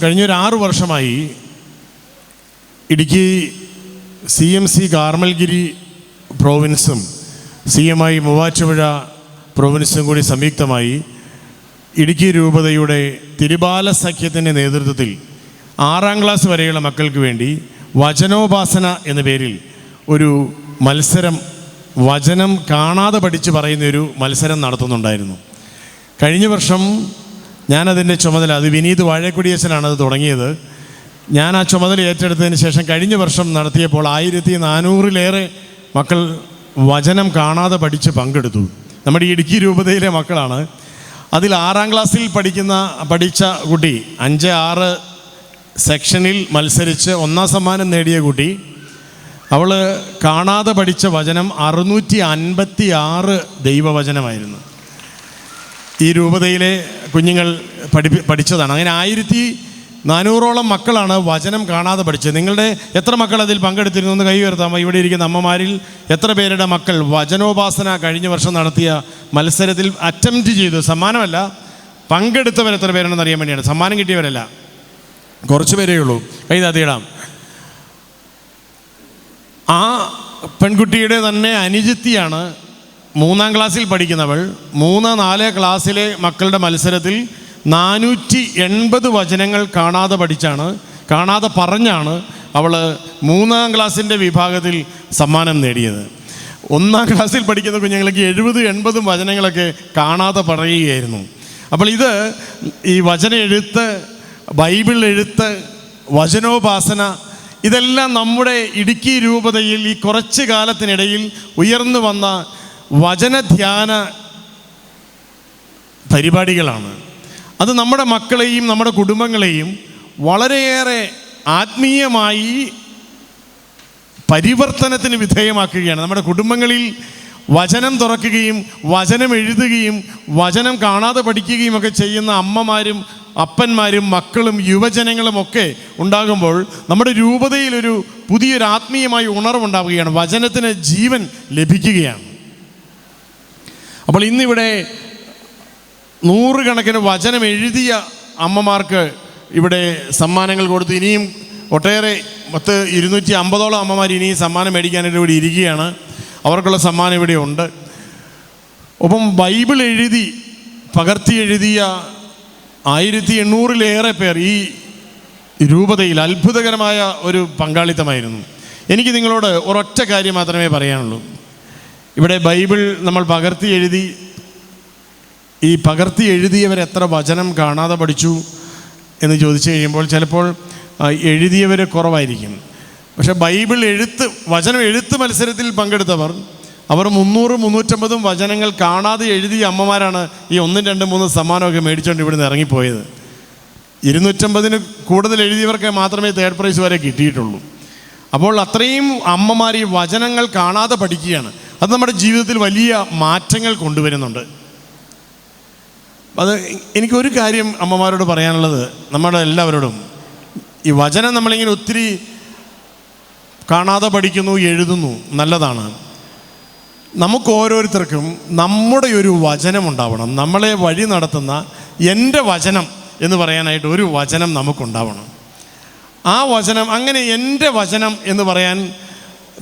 കഴിഞ്ഞൊരു 6 വർഷമായി Idukki CMC Carmelgiri പ്രോവിൻസും CMI Muvattupuzha പ്രോവിൻസും കൂടി സംയുക്തമായി ഇടുക്കി രൂപതയുടെ തിരുബാല സഖ്യത്തിൻ്റെ നേതൃത്വത്തിൽ 6ാം ക്ലാസ് വരെയുള്ള മക്കൾക്ക് വേണ്ടി വചനോപാസന എന്ന പേരിൽ ഒരു മത്സരം, വചനം കാണാതെ പഠിച്ച് പറയുന്നൊരു മത്സരം നടത്തുന്നുണ്ടായിരുന്നു. കഴിഞ്ഞ വർഷം ഞാനതിൻ്റെ ചുമതല, അത് വിനീത് വാഴക്കുടിയച്ചനാണ് അത് തുടങ്ങിയത്. ഞാൻ ആ ചുമതല ഏറ്റെടുത്തതിന് ശേഷം കഴിഞ്ഞ വർഷം നടത്തിയപ്പോൾ 1400-ലേറെ മക്കൾ വചനം കാണാതെ പഠിച്ച് പങ്കെടുത്തു. നമ്മുടെ ഇടുക്കി രൂപതയിലെ മക്കളാണ്. അതിൽ 6ാം ക്ലാസ്സിൽ പഠിച്ച കുട്ടി 5-6 സെക്ഷനിൽ മത്സരിച്ച് 1ാം സമ്മാനം നേടിയ കുട്ടി, അവൾ കാണാതെ പഠിച്ച വചനം 656 ദൈവവചനമായിരുന്നു. ഈ രൂപതയിലെ കുഞ്ഞുങ്ങൾ പഠിച്ചതാണ്. അങ്ങനെ 1400ഓളം മക്കളാണ് വചനം കാണാതെ പഠിച്ചത്. നിങ്ങളുടെ എത്ര മക്കൾ അതിൽ പങ്കെടുത്തിരുന്നു എന്ന് കൈ ഉയർത്താമോ? ഇവിടെ ഇരിക്കുന്ന അമ്മമാരിൽ എത്ര പേരുടെ മക്കൾ വചനോപാസന കഴിഞ്ഞ വർഷം നടത്തിയ മത്സരത്തിൽ അറ്റംപ്റ്റ് ചെയ്തു? സമ്മാനമല്ല, പങ്കെടുത്തവർ എത്ര പേരുണ്ടെന്ന് അറിയാൻ വേണ്ടിയാണ്. സമ്മാനം കിട്ടിയവരല്ല, കുറച്ച് പേരേ ഉള്ളൂ. കൈ താത്തിയിടാം. ആ പെൺകുട്ടിയുടെ തന്നെ അനുജത്തിയാണ് 3ാം ക്ലാസ്സിൽ പഠിക്കുന്നവൾ. 3-4 ക്ലാസ്സിലെ മക്കളുടെ മത്സരത്തിൽ 480 വചനങ്ങൾ കാണാതെ പറഞ്ഞാണ് അവൾ 3ാം ക്ലാസ്സിൻ്റെ വിഭാഗത്തിൽ സമ്മാനം നേടിയത്. 1ാം ക്ലാസ്സിൽ പഠിക്കുന്ന കുഞ്ഞുങ്ങൾക്ക് 70-80 വചനങ്ങളൊക്കെ കാണാതെ പറയുകയായിരുന്നു. അപ്പോൾ ഇത് ഈ വചന എഴുത്ത്, ബൈബിൾ എഴുത്ത്, വചനോപാസന, ഇതെല്ലാം നമ്മുടെ ഇടുക്കി രൂപതയിൽ ഈ കുറച്ച് കാലത്തിനിടയിൽ ഉയർന്നു വന്ന വചനധ്യാന പരിപാടികളാണ്. അത് നമ്മുടെ മക്കളെയും നമ്മുടെ കുടുംബങ്ങളെയും വളരെയേറെ ആത്മീയമായി പരിവർത്തനത്തിന് വിധേയമാക്കുകയാണ്. നമ്മുടെ കുടുംബങ്ങളിൽ വചനം തുറക്കുകയും വചനം എഴുതുകയും വചനം കാണാതെ പഠിക്കുകയും ഒക്കെ ചെയ്യുന്ന അമ്മമാരും അപ്പന്മാരും മക്കളും യുവജനങ്ങളും ഒക്കെ ഉണ്ടാകുമ്പോൾ നമ്മുടെ രൂപതയിലൊരു പുതിയൊരു ആത്മീയമായ ഉണർവുണ്ടാവുകയാണ്. വചനത്തിന് ജീവൻ ലഭിക്കുകയാണ്. അപ്പോൾ ഇന്നിവിടെ 100 കണക്കിന് വചനം എഴുതിയ അമ്മമാർക്ക് ഇവിടെ സമ്മാനങ്ങൾ കൊടുത്തു. ഇനിയും ഒട്ടേറെ 250ഓളം അമ്മമാർ ഇനിയും സമ്മാനം മേടിക്കാനായിട്ട് ഇവിടെ ഇരിക്കുകയാണ്. അവർക്കുള്ള സമ്മാനം ഇവിടെ ഉണ്ട്. ഒപ്പം ബൈബിൾ പകർത്തി എഴുതിയ 1800-ലേറെ പേർ ഈ രൂപതയിൽ. അത്ഭുതകരമായ ഒരു പങ്കാളിത്തമായിരുന്നു. എനിക്ക് നിങ്ങളോട് ഒരൊറ്റ കാര്യം മാത്രമേ പറയാനുള്ളൂ. ഇവിടെ ബൈബിൾ നമ്മൾ പകർത്തി എഴുതിയവർ എത്ര വചനം കാണാതെ പഠിച്ചു എന്ന് ചോദിച്ചു കഴിയുമ്പോൾ ചിലപ്പോൾ എഴുതിയവർ കുറവായിരിക്കും. പക്ഷേ വചനം എഴുത്ത് മത്സരത്തിൽ പങ്കെടുത്തവർ 300-350 വചനങ്ങൾ കാണാതെ എഴുതിയ അമ്മമാരാണ് ഈ 1, 2, 3 സമ്മാനമൊക്കെ മേടിച്ചുകൊണ്ട് ഇവിടുന്ന് ഇറങ്ങിപ്പോയത്. 250-ന് കൂടുതൽ എഴുതിയവർക്ക് മാത്രമേ 3rd പ്രൈസ് വരെ കിട്ടിയിട്ടുള്ളൂ. അപ്പോൾ അത്രയും അമ്മമാർ ഈ വചനങ്ങൾ കാണാതെ പഠിക്കുകയാണ്. അത് നമ്മുടെ ജീവിതത്തിൽ വലിയ മാറ്റങ്ങൾ കൊണ്ടുവരുന്നുണ്ട്. അത് എനിക്കൊരു കാര്യം അമ്മമാരോട് പറയാനുള്ളത്, നമ്മുടെ എല്ലാവരോടും, ഈ വചനം നമ്മളിങ്ങനെ ഒത്തിരി കാണാതെ പഠിക്കുന്നു, എഴുതുന്നു, നല്ലതാണ്. നമുക്ക് ഓരോരുത്തർക്കും നമ്മുടെ ഒരു വചനം ഉണ്ടാവണം. നമ്മളെ വഴി നടത്തുന്ന എൻ്റെ വചനം എന്ന് പറയാനായിട്ട് ഒരു വചനം നമുക്കുണ്ടാവണം. ആ വചനം, അങ്ങനെ എൻ്റെ വചനം എന്ന് പറയാൻ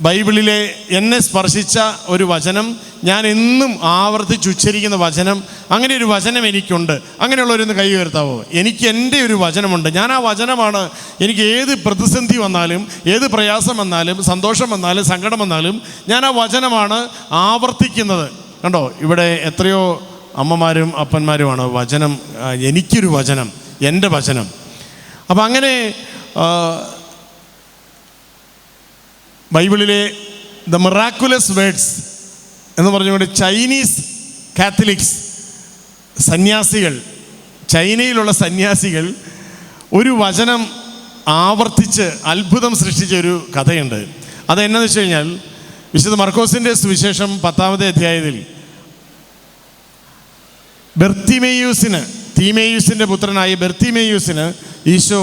ബൈബിളിലെ എന്നെ സ്പർശിച്ച ഒരു വചനം, ഞാൻ എന്നും ആവർത്തിച്ചുച്ചരിക്കുന്ന വചനം, അങ്ങനെ ഒരു വചനം എനിക്കുണ്ട്. അങ്ങനെയുള്ളവരൊന്ന് കൈ ഉയർത്താവോ? എനിക്ക് എൻ്റെ ഒരു വചനമുണ്ട്. ഞാൻ ആ വചനമാണ്, എനിക്ക് ഏത് പ്രതിസന്ധി വന്നാലും, ഏത് പ്രയാസം വന്നാലും, സന്തോഷം വന്നാലും, സങ്കടം വന്നാലും ഞാൻ ആ വചനമാണ് ആവർത്തിക്കുന്നത്. കണ്ടോ, ഇവിടെ എത്രയോ അമ്മമാരും അപ്പന്മാരുമാണ് വചനം, എനിക്കൊരു വചനം, എൻ്റെ വചനം. അപ്പം അങ്ങനെ ബൈബിളിലെ ദ മിറാക്കുലസ് വേർഡ്സ് എന്ന് പറഞ്ഞുകൊണ്ട് ചൈനീസ് കാത്തലിക്സ് സന്യാസികൾ, ചൈനയിലുള്ള സന്യാസികൾ ഒരു വചനം ആവർത്തിച്ച് അത്ഭുതം സൃഷ്ടിച്ച ഒരു കഥയുണ്ട്. അതെന്നാന്ന് വെച്ച് കഴിഞ്ഞാൽ, വിശുദ്ധ മർക്കോസിൻ്റെ സുവിശേഷം 10-ാമത്തെ അധ്യായത്തിൽ തീമേയൂസിൻ്റെ പുത്രനായ ബെർത്തിമേയൂസിന് ഈശോ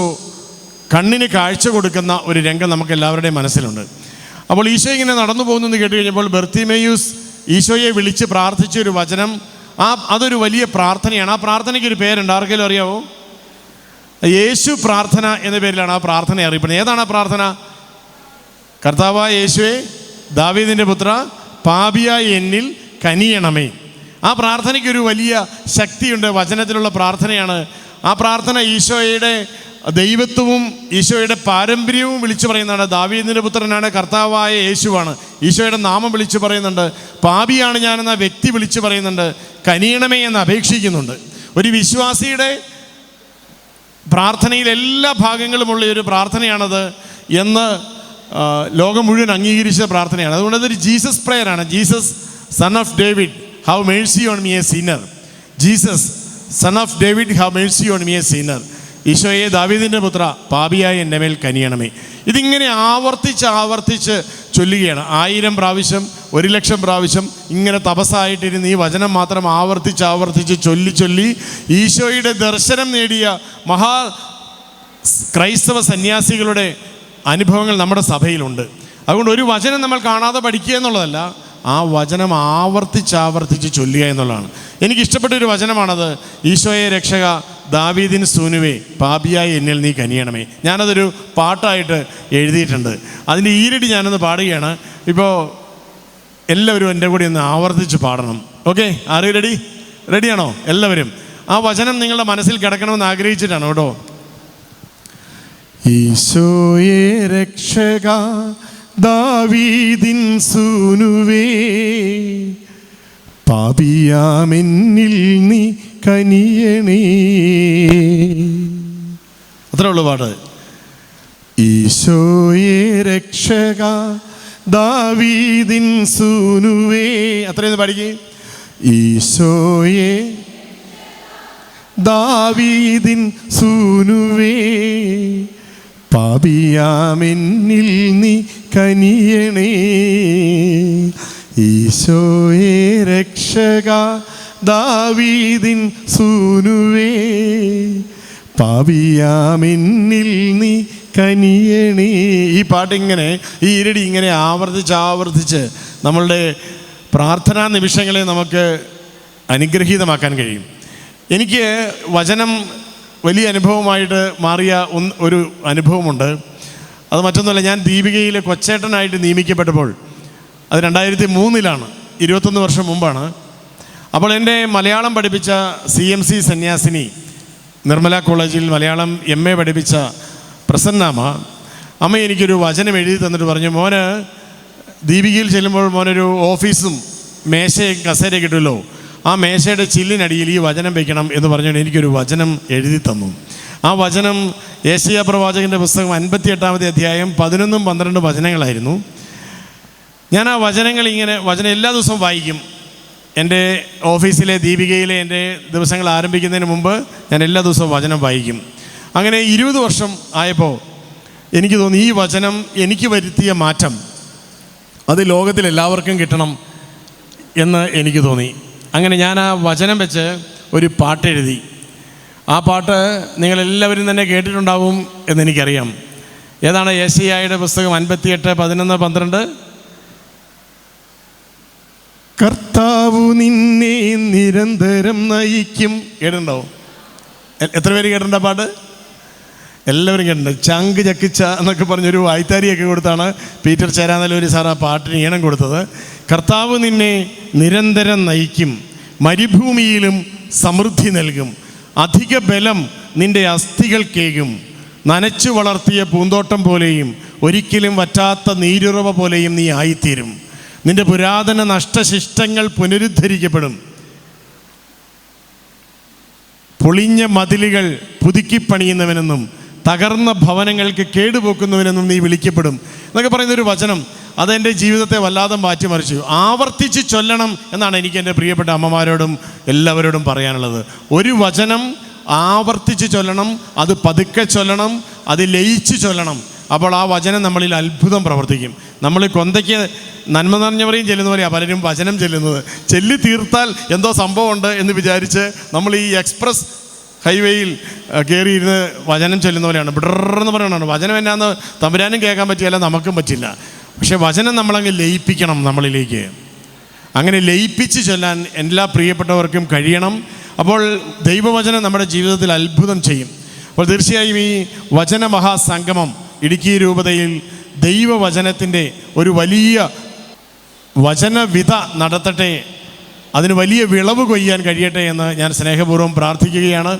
കണ്ണിന് കാഴ്ച കൊടുക്കുന്ന ഒരു രംഗം നമുക്ക് എല്ലാവരുടെയും മനസ്സിലുണ്ട്. അപ്പോൾ ഈശോ ഇങ്ങനെ നടന്നു പോകുന്നെന്ന് കേട്ട് കഴിഞ്ഞപ്പോൾ ബെർത്തിമേയൂസ് ഈശോയെ വിളിച്ച് പ്രാർത്ഥിച്ച ഒരു വചനം, അതൊരു വലിയ പ്രാർത്ഥനയാണ്. ആ പ്രാർത്ഥനയ്ക്ക് ഒരു പേരുണ്ട്. ആർക്കെങ്കിലും അറിയാവോ? യേശു പ്രാർത്ഥന എന്ന പേരിലാണ് ആ പ്രാർത്ഥന അറിയപ്പെടുന്നത്. ഏതാണ് ആ പ്രാർത്ഥന? കർത്താവായ യേശുവേ, ദാവീദിൻ്റെ പുത്ര, പാപിയായ എന്നിൽ കനിയണമേ. ആ പ്രാർത്ഥനയ്ക്കൊരു വലിയ ശക്തിയുണ്ട്. വചനത്തിലുള്ള പ്രാർത്ഥനയാണ്. ആ പ്രാർത്ഥന ഈശോയുടെ ദൈവത്വവും ഈശോയുടെ പാരമ്പര്യവും വിളിച്ചു പറയുന്നതാണ്. ദാവീദിൻ്റെ പുത്രനാണ്, കർത്താവായ യേശുവാണ്. ഈശോയുടെ നാമം വിളിച്ചു പറയുന്നുണ്ട്. പാപിയാണ് ഞാനെന്ന വ്യക്തി വിളിച്ചു പറയുന്നുണ്ട്. കനിയണമേ എന്ന് അപേക്ഷിക്കുന്നുണ്ട്. ഒരു വിശ്വാസിയുടെ പ്രാർത്ഥനയിൽ എല്ലാ ഭാഗങ്ങളുമുള്ള ഒരു പ്രാർത്ഥനയാണത് എന്ന് ലോകം മുഴുവൻ അംഗീകരിച്ച പ്രാർത്ഥനയാണ്. അതുകൊണ്ട് അതൊരു ജീസസ് പ്രേയറാണ്. Jesus son of David, have mercy on me a sinner. Jesus son of David, have mercy on me a sinner. ഈശോയെ, ദാവീദിൻ്റെ പുത്ര, പാപിയായ എൻ്റെ മേൽ കനിയണമേ. ഇതിങ്ങനെ ആവർത്തിച്ച് ചൊല്ലുകയാണ്. 1000 പ്രാവശ്യം, 1,00,000 പ്രാവശ്യം ഇങ്ങനെ തപസ്സായിട്ടിരുന്ന് ഈ വചനം മാത്രം ആവർത്തിച്ച് ചൊല്ലി ഈശോയുടെ ദർശനം നേടിയ ക്രൈസ്തവ സന്യാസികളുടെ അനുഭവങ്ങൾ നമ്മുടെ സഭയിലുണ്ട്. അതുകൊണ്ട് ഒരു വചനം നമ്മൾ കാണാതെ പഠിക്കുക എന്നുള്ളതല്ല, ആ വചനം ആവർത്തിച്ച് ചൊല്ലുക എന്നുള്ളതാണ്. എനിക്കിഷ്ടപ്പെട്ടൊരു വചനമാണത്. ഈശോയെ രക്ഷക, ദാവീദിൻ സൂനുവേ, പാപിയായി എന്നിൽ നീ കനിയണമേ. ഞാനതൊരു പാട്ടായിട്ട് എഴുതിയിട്ടുണ്ട്. അതിൻ്റെ ഈരടി ഞാനൊന്ന് പാടുകയാണ്. ഇപ്പോൾ എല്ലാവരും എൻ്റെ കൂടെ ഒന്ന് ആവർത്തിച്ച് പാടണം. ഓക്കെ, ആര് റെഡിയാണോ? എല്ലാവരും ആ വചനം നിങ്ങളുടെ മനസ്സിൽ കിടക്കണമെന്ന് ആഗ്രഹിച്ചിട്ടാണ് കേട്ടോ. ഈശോയെ രക്ഷക, ദാവീദിൻ സൂനുവേ, പാപിയാമെന്നിൽ നീ കനിയണേ. അത്രേ ഉള്ളൂ പാട്ട്. ഈശോയെ രക്ഷക, ദാവീദിൻ സൂനുവേ. അത്രയൊന്ന് പാടിക്കേ. ഈശോയെ ദാവീദിൻ സൂനുവേ, പാപിയാമെന്നിൽ നീ കനിയണേ. ഈശോയെ രക്ഷക, ദാവീദിൻ സൂനുവേ, പാപിയാമെന്നിൽ നീ കനിയണേ. ഈ പാട്ടിങ്ങനെ, ഈ ഇരടി ഇങ്ങനെ ആവർത്തിച്ച് നമ്മളുടെ പ്രാർത്ഥനാ നിമിഷങ്ങളെ നമുക്ക് അനുഗ്രഹീതമാക്കാൻ കഴിയും. എനിക്ക് വചനം വലിയ അനുഭവമായിട്ട് മാറിയ ഒരു അനുഭവമുണ്ട്. അത് മറ്റൊന്നുമല്ല, ഞാൻ ദീപികയിലെ കൊച്ചേട്ടനായിട്ട് നിയമിക്കപ്പെട്ടപ്പോൾ അത് 2003 21 വർഷം മുമ്പാണ്. അപ്പോൾ എൻ്റെ മലയാളം പഠിപ്പിച്ച CMC സന്യാസിനി, നിർമ്മല കോളേജിൽ മലയാളം MA പഠിപ്പിച്ച പ്രസന്നാമ്മ, അമ്മ എനിക്കൊരു വചനം എഴുതി തന്നിട്ട് പറഞ്ഞു, മോന് ദീപികയിൽ ചെല്ലുമ്പോൾ മോനൊരു ഓഫീസും മേശയും കസേരയും കിട്ടുമല്ലോ, ആ മേശയുടെ ചില്ലിനടിയിൽ ഈ വചനം വയ്ക്കണം എന്ന് പറഞ്ഞുകൊണ്ട് എനിക്കൊരു വചനം എഴുതി തന്നു. ആ വചനം യേശയ്യാ പ്രവാചകൻ്റെ പുസ്തകം 58-ാമത്തെ അധ്യായം 11, 12 വചനങ്ങളായിരുന്നു. ഞാൻ ആ വചനം എല്ലാ ദിവസവും വായിക്കും. എൻ്റെ ഓഫീസിലെ ദീപികയിലെ എൻ്റെ ദിവസങ്ങൾ ആരംഭിക്കുന്നതിന് മുമ്പ് ഞാൻ എല്ലാ ദിവസവും വചനം വായിക്കും. അങ്ങനെ 20 വർഷം ആയപ്പോൾ എനിക്ക് തോന്നി, ഈ വചനം എനിക്ക് വരുത്തിയ മാറ്റം അത് ലോകത്തിൽ എല്ലാവർക്കും കിട്ടണം എന്ന് എനിക്ക് തോന്നി. അങ്ങനെ ഞാൻ ആ വചനം വെച്ച് ഒരു പാട്ടെഴുതി. ആ പാട്ട് നിങ്ങളെല്ലാവരും തന്നെ കേട്ടിട്ടുണ്ടാവും എന്നെനിക്കറിയാം. ഏതാണ്? യെശയ്യായുടെ പുസ്തകം 58, 11, 12. കർത്താവ് നിന്നെ നിരന്തരം നയിക്കും. കേട്ടിട്ടുണ്ടാവും? എത്ര പേര് കേട്ടിട്ടുണ്ട് ആ പാട്ട്? എല്ലാവരും കേട്ടിട്ടുണ്ട്. ചങ്ക് ചക്കിച്ച എന്നൊക്കെ പറഞ്ഞൊരു വായ്ത്താരിയൊക്കെ കൊടുത്താണ് പീറ്റർ ചേരാനല്ലൂരി സാർ ആ പാട്ടിന് ഈണം കൊടുത്തത്. കർത്താവ് നിന്നെ നിരന്തരം നയിക്കും, മരുഭൂമിയിലും സമൃദ്ധി നൽകും, അധിക ബലം നിന്റെ അസ്ഥികൾക്കേകും, നനച്ചു വളർത്തിയ പൂന്തോട്ടം പോലെയും ഒരിക്കലും വറ്റാത്ത നീരുറവ പോലെയും നീ ആയിത്തീരും. നിന്റെ പുരാതന നഷ്ടശിഷ്ടങ്ങൾ പുനരുദ്ധരിക്കപ്പെടും, പൊളിഞ്ഞ മതിലുകൾ പുതുക്കിപ്പണിയുന്നവനെന്നും തകർന്ന ഭവനങ്ങൾക്ക് കേടുപോക്കുന്നവനെന്നും നീ വിളിക്കപ്പെടും എന്നൊക്കെ പറയുന്നൊരു വചനം അതെൻ്റെ ജീവിതത്തെ വല്ലാതെ മാറ്റിമറിച്ചു. ആവർത്തിച്ച് ചൊല്ലണം എന്നാണ് എനിക്ക് എൻ്റെ പ്രിയപ്പെട്ട അമ്മമാരോടും എല്ലാവരോടും പറയാനുള്ളത്. ഒരു വചനം ആവർത്തിച്ച് ചൊല്ലണം, അത് പതുക്കെ ചൊല്ലണം, അത് ലയിച്ച് ചൊല്ലണം. അപ്പോൾ ആ വചനം നമ്മളിൽ അത്ഭുതം പ്രവർത്തിക്കും. നമ്മൾ കൊന്തയ്ക്ക് നന്മ നിറഞ്ഞവരെയും ചെല്ലുന്ന പോലെയാണ് പലരും വചനം ചെല്ലുന്നത്. ചെല്ലി തീർത്താൽ എന്തോ സംഭവമുണ്ട് എന്ന് വിചാരിച്ച് നമ്മൾ ഈ എക്സ്പ്രസ് ഹൈവേയിൽ കയറിയിരുന്ന് വചനം ചെല്ലുന്ന പോലെയാണ്. ബിഡറെന്ന് പറയണതാണ്. വചനം എന്നാന്ന് തമ്പുരാനും കേൾക്കാൻ പറ്റില്ല, നമുക്കും പറ്റില്ല. പക്ഷെ വചനം നമ്മളങ്ങ് ലയിപ്പിക്കണം നമ്മളിലേക്ക്. അങ്ങനെ ലയിപ്പിച്ച് ചൊല്ലാൻ എല്ലാ പ്രിയപ്പെട്ടവർക്കും കഴിയണം. അപ്പോൾ ദൈവവചനം നമ്മുടെ ജീവിതത്തിൽ അത്ഭുതം ചെയ്യും. അപ്പോൾ തീർച്ചയായും ഈ വചന മഹാസംഗമം ഇടുക്കി രൂപതയിൽ ദൈവവചനത്തിൻ്റെ ഒരു വലിയ വചനവിധ നടത്തട്ടെ, അതിന് വലിയ വിളവ് കൊയ്യാൻ കഴിയട്ടെ എന്ന് ഞാൻ സ്നേഹപൂർവ്വം പ്രാർത്ഥിക്കുകയാണ്.